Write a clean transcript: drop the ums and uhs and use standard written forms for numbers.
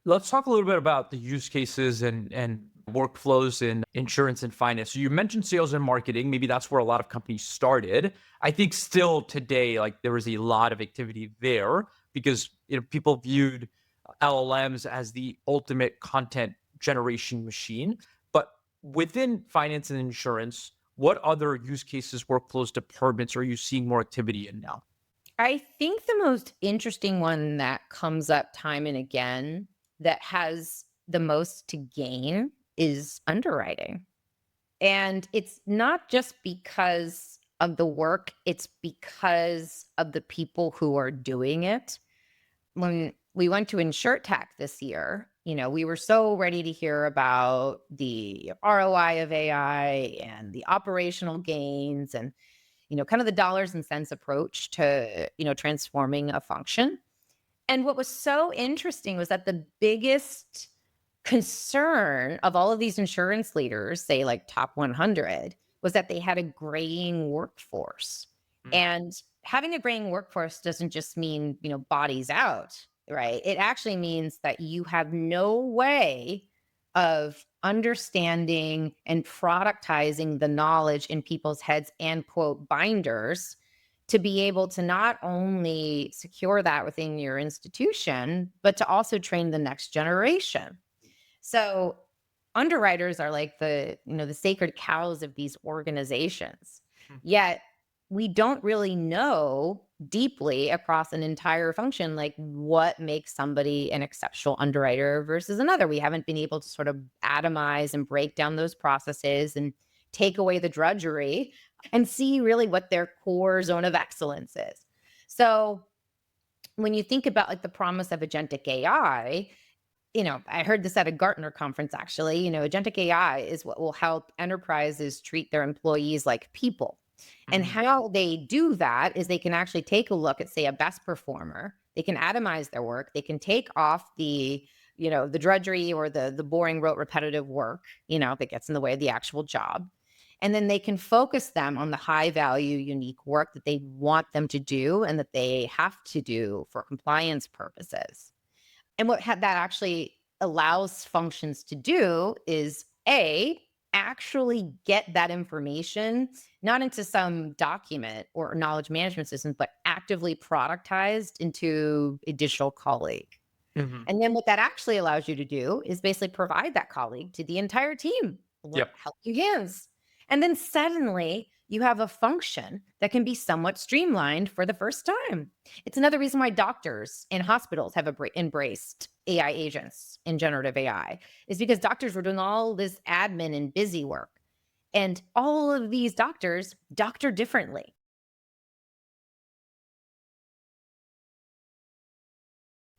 Let's talk a little bit about the use cases and workflows in insurance and finance. So you mentioned sales and marketing. Maybe that's where a lot of companies started. I think still today, like there was a lot of activity there because people viewed LLMs as the ultimate content generation machine. But within finance and insurance, what other use cases, workflows, departments are you seeing more activity in now? I think the most interesting one that comes up time and again that has the most to gain is underwriting. And it's not just because of the work, it's because of the people who are doing it. When we went to InsurTech this year, we were so ready to hear about the ROI of AI and the operational gains and kind of the dollars and cents approach to, transforming a function. And what was so interesting was that the biggest concern of all of these insurance leaders, say like top 100, was that they had a graying workforce. Mm. And having a graying workforce doesn't just mean, bodies out, right? It actually means that you have no way of understanding and productizing the knowledge in people's heads and quote binders to be able to not only secure that within your institution, but to also train the next generation. So underwriters are like the sacred cows of these organizations. Mm. Yet we don't really know deeply across an entire function like what makes somebody an exceptional underwriter versus another. We haven't been able to sort of atomize and break down those processes and take away the drudgery and see really what their core zone of excellence is. So when you think about like the promise of agentic AI, I heard this at a Gartner conference actually. Agentic AI is what will help enterprises treat their employees like people. And Mhm. how they do that is they can actually take a look at, say, a best performer. They can atomize their work. They can take off the drudgery or the boring, rote, repetitive work, that gets in the way of the actual job. And then they can focus them on the high value, unique work that they want them to do and that they have to do for compliance purposes. And what that actually allows functions to do is actually get that information, not into some document or knowledge management system, but actively productized into a digital colleague. Mhm. And then what that actually allows you to do is basically provide that colleague to the entire team. Yep. Help you hands. And then suddenly you have a function that can be somewhat streamlined for the first time. It's another reason why doctors in hospitals have embraced AI agents in generative AI is because doctors were doing all this admin and busy work. And all of these doctors doctor differently.